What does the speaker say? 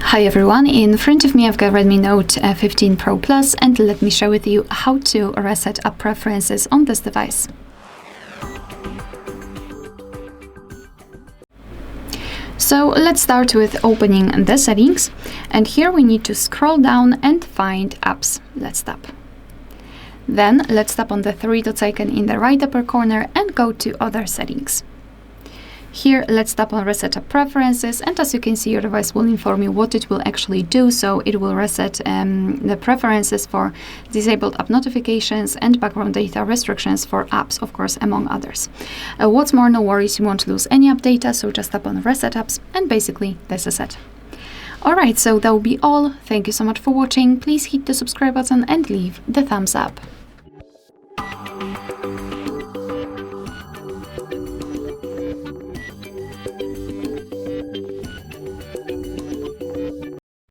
Hi everyone, in front of me I've got Redmi Note 15 Pro Plus, and let me share with you how to reset app preferences on this device. So let's start with opening the settings, and here we need to scroll down and find apps. Let's tap. Then let's tap on the three dots icon in the right upper corner and go to other settings. Here, let's tap on Reset App Preferences, and as you can see, your device will inform you what it will actually do. So it will reset the preferences for disabled app notifications and background data restrictions for apps, of course, among others. What's more, no worries, you won't lose any app data, so just tap on Reset Apps, and basically, this is it. Alright, so that will be all. Thank you so much for watching. Please hit the subscribe button and leave the thumbs up.